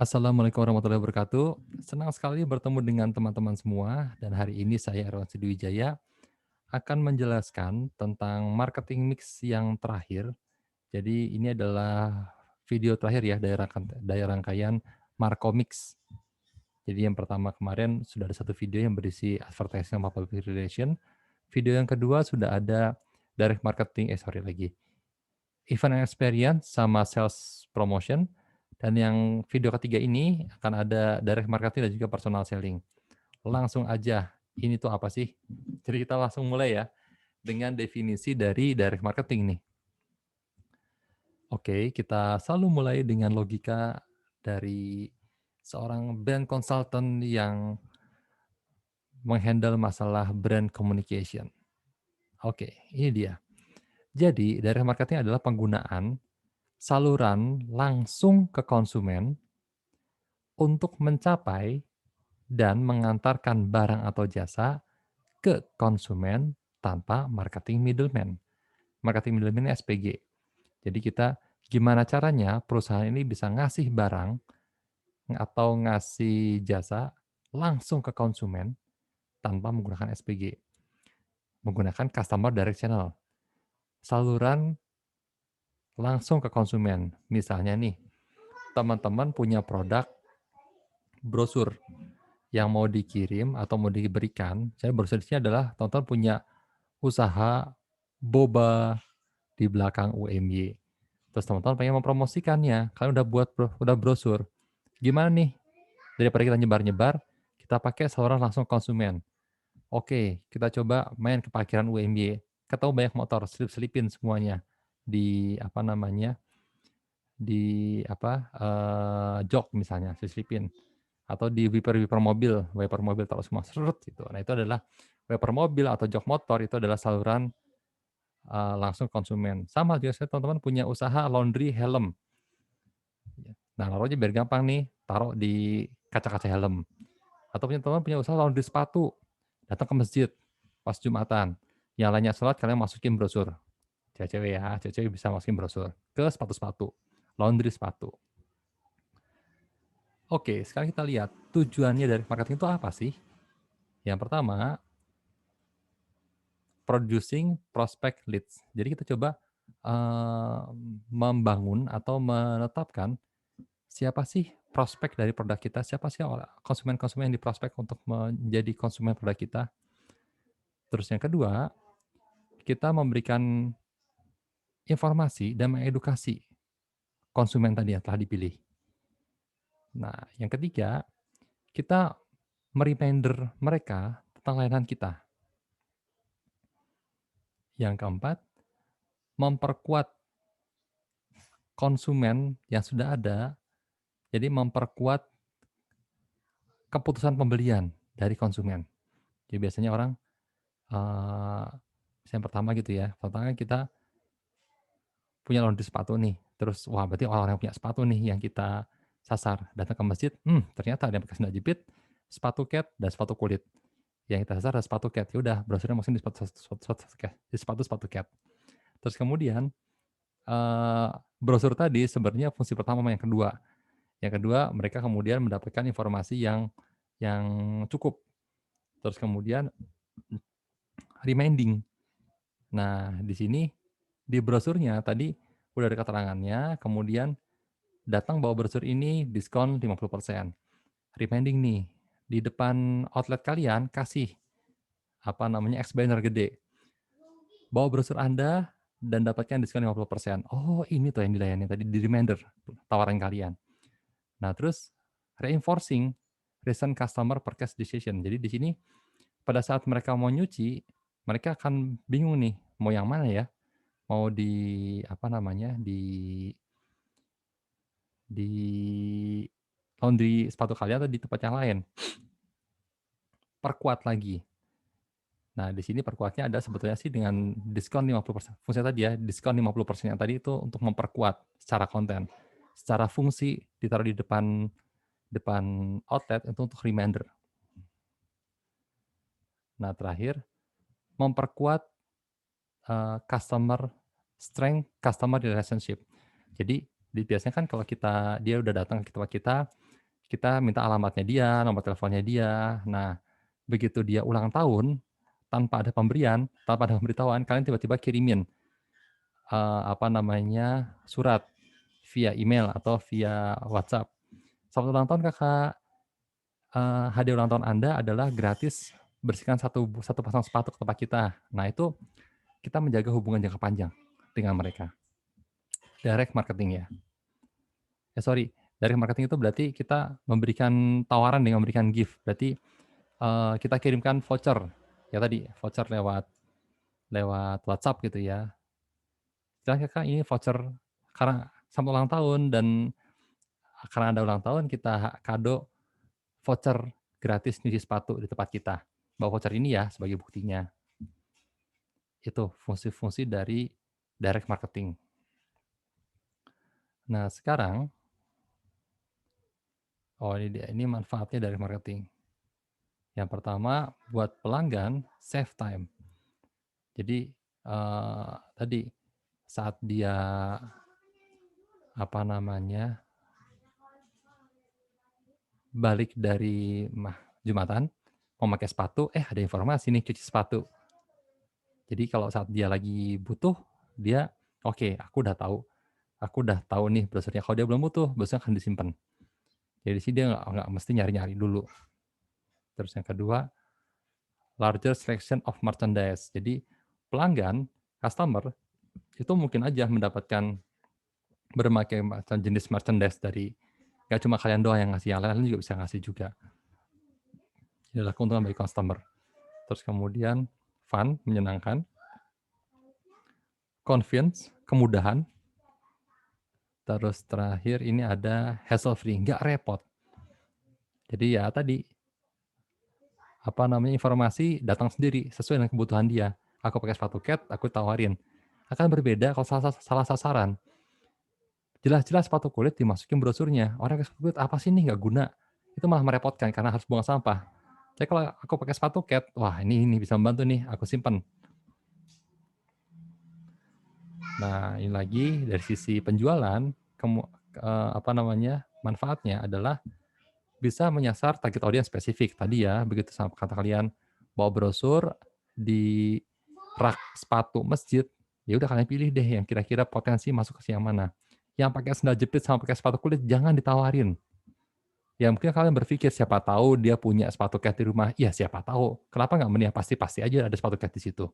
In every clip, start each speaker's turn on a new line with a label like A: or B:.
A: Assalamualaikum warahmatullahi wabarakatuh. Senang sekali bertemu dengan teman-teman semua dan hari ini saya Erwan Sidiwijaya akan menjelaskan tentang marketing mix yang terakhir. Jadi ini adalah video terakhir ya dari rangkaian Markomix. Jadi yang pertama kemarin sudah ada satu video yang berisi advertising sama public relation. Video yang kedua sudah ada direct marketing, event and experience sama sales promotion, dan yang video ketiga ini akan ada direct marketing dan juga personal selling. Langsung aja, ini tuh apa sih? Jadi kita langsung mulai ya, dengan definisi dari direct marketing nih. Oke, kita selalu mulai dengan logika dari seorang brand consultant yang menghandle masalah brand communication. Oke, ini dia. Jadi, direct marketing adalah penggunaan saluran langsung ke konsumen untuk mencapai dan mengantarkan barang atau jasa ke konsumen tanpa marketing middleman. Marketing middleman ini SPG. Jadi kita gimana caranya perusahaan ini bisa ngasih barang atau ngasih jasa langsung ke konsumen tanpa menggunakan SPG. Menggunakan customer direct channel. Saluran langsung ke konsumen. Misalnya nih, teman-teman punya produk brosur yang mau dikirim atau mau diberikan, saya brosur di sini adalah teman-teman punya usaha boba di belakang UMY. Terus teman-teman pengen mempromosikannya, kalian udah buat udah brosur. Gimana nih? Daripada kita nyebar-nyebar, kita pakai saluran langsung konsumen. Oke, kita coba main ke parkiran UMY. Ketemu banyak motor, selip-selipin semuanya di apa namanya? Di apa? Jok misalnya, selip-selipin. Atau di wiper mobil taruh semua seret gitu. Nah, itu adalah wiper mobil atau jok motor itu adalah saluran langsung konsumen. Sama juga saya teman-teman punya usaha laundry helm. Nah, naruhnya biar gampang nih, taruh di kaca-kaca helm. Atau teman-teman punya usaha laundry sepatu, datang ke masjid pas Jumatan. Yang lainnya sholat, kalian masukin brosur. Cewek-cewek ya, cewek-cewek bisa masukin brosur ke sepatu-sepatu, laundry sepatu. Oke, sekarang kita lihat tujuannya dari marketing itu apa sih? Yang pertama, producing prospect leads. Jadi kita coba membangun atau menetapkan siapa sih prospek dari produk kita, siapa sih konsumen-konsumen yang diprospek untuk menjadi konsumen produk kita. Terus yang kedua, kita memberikan informasi dan mengedukasi konsumen tadi yang telah dipilih. Nah, yang ketiga, kita mereminder mereka tentang layanan kita. Yang keempat, memperkuat konsumen yang sudah ada, jadi memperkuat keputusan pembelian dari konsumen. Jadi biasanya orang, eee, yang pertama gitu ya, pertama kita punya laundry sepatu nih, terus wah berarti orang-orang yang punya sepatu nih yang kita sasar. Datang ke masjid, ternyata ada yang pakai sandal jepit, sepatu cat, dan sepatu kulit. Yang kita sasar adalah sepatu cat, ya udah brosurnya masukin di sepatu cat. Terus kemudian, eee, brosur tadi sebenarnya fungsi pertama sama yang kedua. Yang kedua, mereka kemudian mendapatkan informasi yang cukup. Terus kemudian reminding. Nah, di sini di brosurnya tadi udah ada keterangannya, kemudian datang bawa brosur ini diskon 50%. Reminding nih, di depan outlet kalian kasih apa namanya, X banner gede. Bawa brosur Anda dan dapatkan diskon 50%. Oh, ini tuh yang dilayani tadi di reminder tawaran kalian. Nah, terus reinforcing recent customer purchase decision. Jadi di sini pada saat mereka mau nyuci, mereka akan bingung nih, mau yang mana ya? Mau di apa namanya, di laundry sepatu kalian atau di tempat yang lain. Perkuat lagi. Nah, di sini perkuatnya ada sebetulnya sih dengan diskon 50%. Fungsinya tadi ya, diskon 50% yang tadi itu untuk memperkuat secara konten. Secara fungsi ditaruh di depan depan outlet itu untuk reminder. Nah, terakhir memperkuat, customer customer relationship. Jadi biasanya kan kalau dia udah datang ke tempat kita, Kita minta alamatnya dia, nomor teleponnya dia. Nah, begitu dia ulang tahun, tanpa ada pemberitahuan, kalian tiba-tiba kirimin, apa namanya, surat via email atau via WhatsApp. "Selamat ulang tahun Kakak, hadiah ulang tahun Anda adalah gratis bersihkan satu pasang sepatu ke tempat kita." Nah, itu kita menjaga hubungan jangka panjang dengan mereka. Direct marketing ya. Sorry, direct marketing itu berarti kita memberikan tawaran dengan memberikan gift. Berarti, kita kirimkan voucher, ya tadi, voucher lewat lewat WhatsApp gitu ya. "Silakan Kakak, ini voucher karena selamat ulang tahun dan karena Anda ulang tahun kita kado voucher gratis nyuci sepatu di tempat kita. Bawa voucher ini ya sebagai buktinya." Itu fungsi-fungsi dari direct marketing. Nah sekarang, oh ini dia, ini manfaatnya dari marketing. Yang pertama buat pelanggan save time. Jadi, tadi saat dia, apa namanya, balik dari Jumatan, mau pakai sepatu, ada informasi nih cuci sepatu. Jadi kalau saat dia lagi butuh, dia, "Oke, aku udah tahu nih brosurnya." Kalau dia belum butuh, brosurnya akan disimpan. Jadi di sini dia nggak mesti nyari-nyari dulu. Terus yang kedua, larger selection of merchandise. Jadi pelanggan, customer, itu mungkin aja mendapatkan berbagai macam jenis merchandise dari nggak cuma kalian doang yang ngasih, yang lain-lain juga bisa ngasih juga. Ini adalah keuntungan bagi customer. Terus kemudian fun, menyenangkan, convenience, kemudahan, terus terakhir ini ada hassle free, nggak repot. Jadi ya tadi, apa namanya, informasi datang sendiri sesuai dengan kebutuhan dia. Aku pakai sepatu cat, aku tawarin. Akan berbeda kalau salah sasaran. Jelas-jelas sepatu kulit dimasukin brosurnya, orang pakai sepatu kulit, "Apa sih ini, nggak guna." Itu malah merepotkan karena harus buang sampah. Tapi kalau aku pakai sepatu cat, "Wah ini bisa membantu nih, aku simpen." Nah, ini lagi dari sisi penjualan, apa namanya, manfaatnya adalah bisa menyasar target audiens spesifik. Tadi ya, begitu kata kalian bawa brosur di rak sepatu masjid, ya udah kalian pilih deh yang kira-kira potensi masuk ke yang mana. Yang pakai sendal jepit sama pakai sepatu kulit jangan ditawarin. Ya mungkin kalian berpikir, siapa tahu dia punya sepatu cat di rumah. Iya siapa tahu, kenapa nggak mending pasti-pasti aja ada sepatu cat di situ.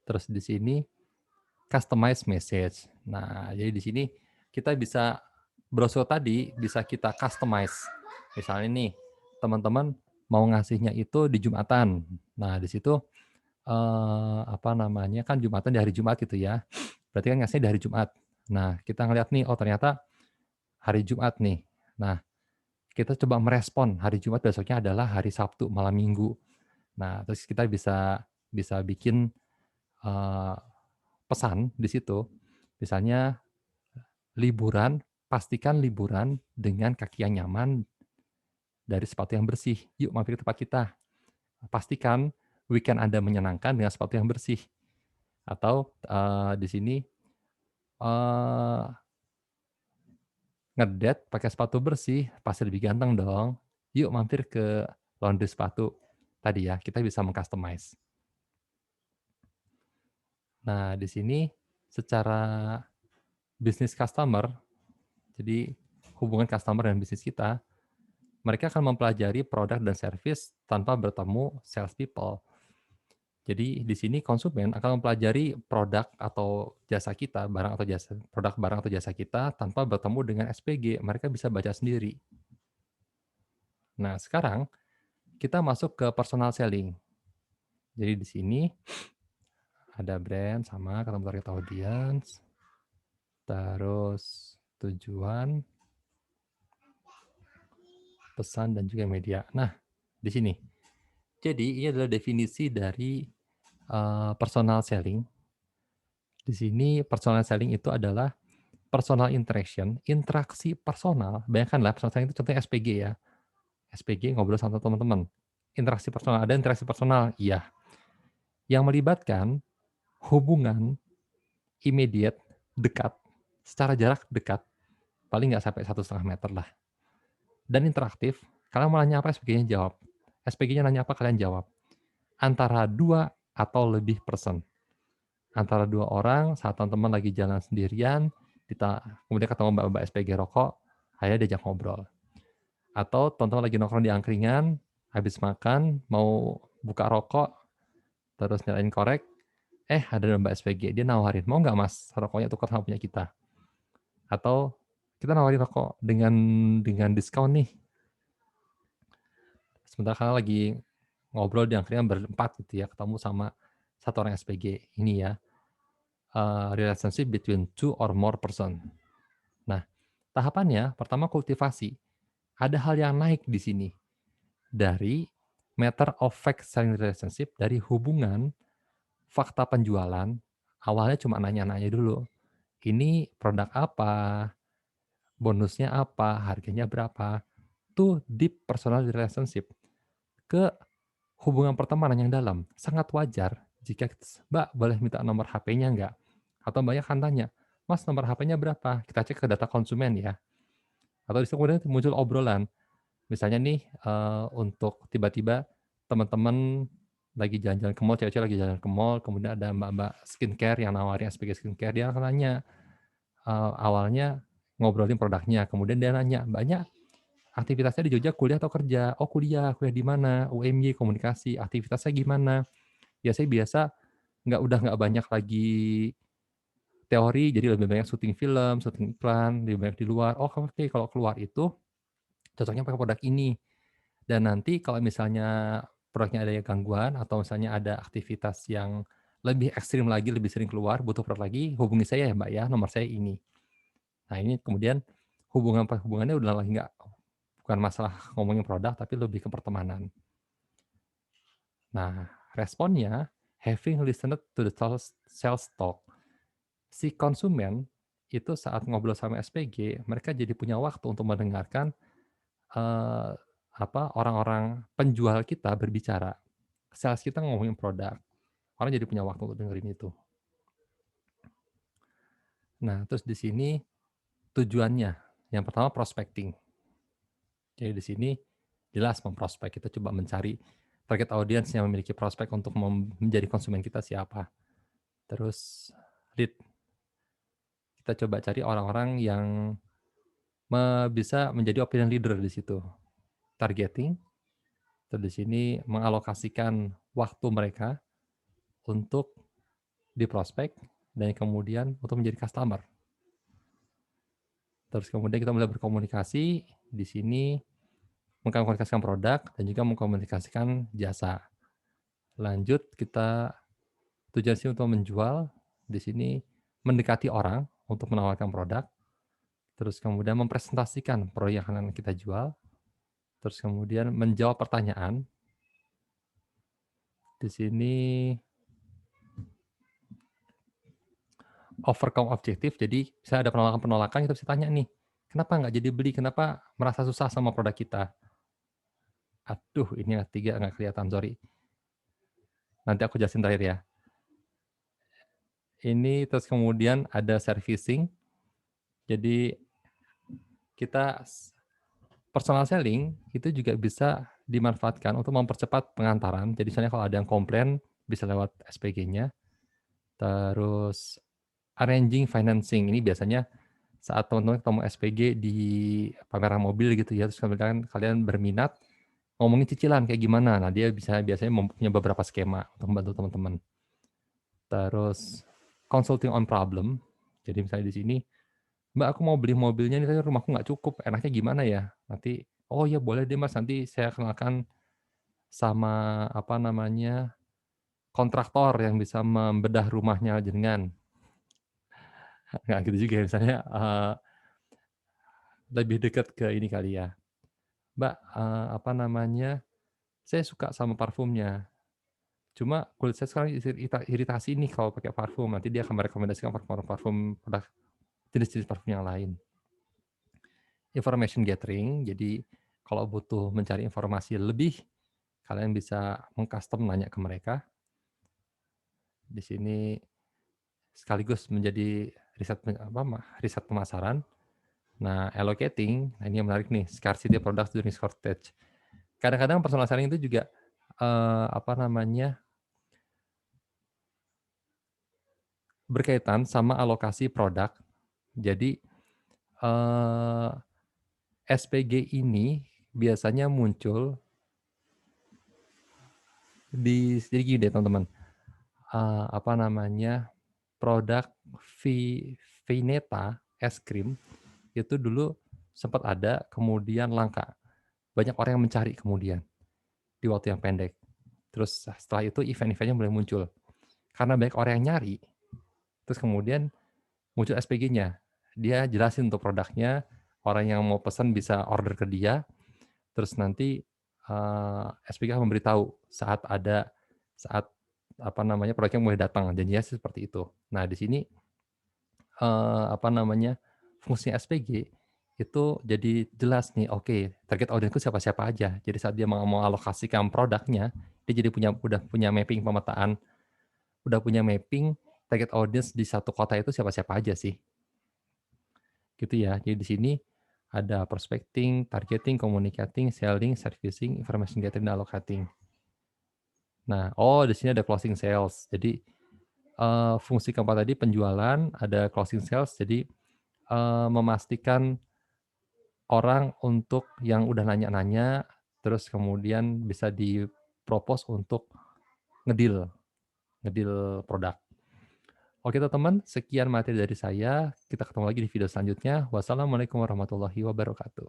A: Terus di sini customize message. Nah, jadi di sini kita bisa brosur tadi bisa kita customize. Misalnya nih, teman-teman mau ngasihnya itu di Jumatan. Nah, di situ, apa namanya, kan Jumatan di hari Jumat gitu ya. Berarti kan ngasihnya di hari Jumat. Nah, kita ngeliat nih, oh ternyata hari Jumat nih. Nah, kita coba merespon hari Jumat besoknya adalah hari Sabtu malam Minggu. Nah, terus kita bisa bisa bikin, eee, pesan di situ. Misalnya liburan, pastikan liburan dengan kaki yang nyaman dari sepatu yang bersih. Yuk mampir ke tempat kita. Pastikan weekend Anda menyenangkan dengan sepatu yang bersih. Atau, di sini, eee, ngedate pakai sepatu bersih, pasti lebih ganteng dong. Yuk mampir ke laundry sepatu. Tadi ya, kita bisa meng-customize. Nah, di sini secara bisnis customer, jadi hubungan customer dan bisnis kita, mereka akan mempelajari produk dan service tanpa bertemu sales people. Jadi di sini konsumen akan mempelajari produk atau jasa kita, barang atau jasa kita tanpa bertemu dengan SPG, mereka bisa baca sendiri. Nah, sekarang kita masuk ke personal selling. Jadi di sini ada brand sama ketemu target audience, terus tujuan, pesan dan juga media. Nah, di sini. Jadi ini adalah definisi dari personal selling. Di sini personal selling itu adalah personal interaction, interaksi personal. Bayangkanlah personal selling itu contohnya SPG ya. SPG ngobrol sama teman-teman. Interaksi personal, ada interaksi personal, iya. Yang melibatkan hubungan immediate, dekat, secara jarak dekat, paling nggak sampai 1,5 meter lah. Dan interaktif, kalian mau nanya apa SPG-nya jawab. SPG-nya nanya apa kalian jawab. Antara 2 atau lebih person. Antara 2 orang, saat teman-teman lagi jalan sendirian, kemudian ketemu mbak-mbak SPG rokok, akhirnya diajak ngobrol. Atau teman-teman lagi nongkrong di angkringan, habis makan, mau buka rokok, terus nyalain korek, ada mbak SPG, dia nawarin, "Mau nggak Mas, rokoknya tukar sama punya kita?" Atau, "Kita nawarin rokok dengan diskon nih." Sementara kalian lagi ngobrol di angkringan berempat gitu ya, ketemu sama satu orang SPG. Ini ya, relationship between two or more person. Nah, tahapannya pertama kultivasi. Ada hal yang naik di sini dari matter of fact selling relationship, dari hubungan fakta penjualan. Awalnya cuma nanya-nanya dulu. Ini produk apa? Bonusnya apa? Harganya berapa? To deep personal relationship ke hubungan pertemanan yang dalam. Sangat wajar jika, "Mbak, boleh minta nomor HP-nya nggak?" Atau Mbaknya akan tanya, "Mas, nomor HP-nya berapa?" Kita cek ke data konsumen ya. Atau di situ kemudian muncul obrolan. Misalnya nih, untuk tiba-tiba teman-teman lagi jalan-jalan ke mall, cewek-cewek lagi jalan ke mall, kemudian ada mbak-mbak skincare yang nawarin SPG skincare, dia akan nanya, awalnya ngobrolin produknya, kemudian dia nanya, "Mbaknya aktivitasnya di Jogja kuliah atau kerja?" "Oh kuliah, kuliah di mana?" "UMY komunikasi." "Aktivitasnya gimana?" "Ya saya biasa udah nggak banyak lagi teori, jadi lebih banyak syuting film, syuting iklan, lebih banyak di luar." "Oh oke, kalau keluar itu cocoknya pakai produk ini. Dan nanti kalau misalnya produknya ada yang gangguan atau misalnya ada aktivitas yang lebih ekstrim lagi, lebih sering keluar, butuh produk lagi, hubungi saya ya Mbak ya, nomor saya ini." Nah ini kemudian hubungannya udah lagi nggak, bukan masalah ngomongin produk, tapi lebih ke pertemanan. Nah, responnya, having listened to the sales talk, si konsumen itu saat ngobrol sama SPG, mereka jadi punya waktu untuk mendengarkan, eee, orang-orang penjual kita berbicara. Sales kita ngomongin produk, orang jadi punya waktu untuk dengerin itu. Nah, terus di sini tujuannya, yang pertama prospecting. Jadi di sini jelas memprospek, kita coba mencari target audience yang memiliki prospek untuk menjadi konsumen kita siapa. Terus lead, kita coba cari orang-orang yang bisa menjadi opinion leader di situ. Targeting, terus di sini mengalokasikan waktu mereka untuk di prospek dan kemudian untuk menjadi customer. Terus kemudian kita mulai berkomunikasi, di sini mengkomunikasikan produk dan juga mengkomunikasikan jasa. Lanjut kita tujuan sini untuk menjual, di sini mendekati orang untuk menawarkan produk, terus kemudian mempresentasikan produk yang akan kita jual, terus kemudian menjawab pertanyaan. Di sini overcome objektif, jadi misalnya ada penolakan-penolakan, kita bisa tanya nih, "Kenapa nggak jadi beli? Kenapa merasa susah sama produk kita?" Aduh, ini yang ketiga nggak kelihatan, sorry. Nanti aku jelasin terakhir ya. Ini terus kemudian ada servicing, jadi kita personal selling itu juga bisa dimanfaatkan untuk mempercepat pengantaran. Jadi misalnya kalau ada yang komplain bisa lewat SPG-nya. Terus arranging financing, ini biasanya saat teman-teman ketemu SPG di pameran mobil gitu ya, terus kemudian kalian berminat ngomongin cicilan kayak gimana. Nah, dia biasanya punya beberapa skema untuk membantu teman-teman. Terus consulting on problem. Jadi misalnya di sini, "Mbak, aku mau beli mobilnya nih, tapi rumahku nggak cukup, enaknya gimana ya?" Nanti, "Oh ya boleh deh Mas, nanti saya kenalkan sama kontraktor yang bisa membedah rumahnya jenengan." Nggak gitu juga ya, misalnya, lebih dekat ke ini kali ya, "Mbak, saya suka sama parfumnya, cuma kulit saya sekarang iritasi nih kalau pakai parfum." Nanti dia akan merekomendasikan parfum-parfum produk jenis-jenis parfum yang lain. Information gathering, jadi kalau butuh mencari informasi lebih, kalian bisa meng-custom nanya ke mereka. Di sini sekaligus menjadi riset riset pemasaran. Nah, allocating, nah ini yang menarik nih, scarcity products during shortage. Kadang-kadang personal selling itu juga, apa namanya, berkaitan sama alokasi produk. Jadi, eee, SPG ini biasanya muncul jadi gini deh teman-teman, apa namanya, produk Vineta es krim itu dulu sempat ada, kemudian langka. Banyak orang yang mencari kemudian, di waktu yang pendek. Terus setelah itu event-event-nya mulai muncul. Karena banyak orang yang nyari, terus kemudian muncul SPG-nya. Dia jelasin untuk produknya, orang yang mau pesan bisa order ke dia, terus nanti, SPG akan memberitahu saat, apa namanya, produknya mulai datang, janjinya sih seperti itu. Nah, di sini, apa namanya, fungsi SPG itu jadi jelas nih, oke, target audiensku siapa-siapa aja. Jadi saat dia mau mengalokasikan produknya, dia jadi udah punya mapping pemetaan, udah punya mapping target audience di satu kota itu siapa-siapa aja sih, gitu ya. Jadi di sini ada prospecting, targeting, communicating, selling, servicing, information gathering, dan allocating. Nah, di sini ada closing sales. Jadi, fungsi keempat tadi penjualan, ada closing sales, jadi, memastikan orang untuk yang udah nanya-nanya, terus kemudian bisa di-propose untuk ngedeal ngedeal produk. Oke teman-teman, sekian materi dari saya. Kita ketemu lagi di video selanjutnya. Wassalamualaikum warahmatullahi wabarakatuh.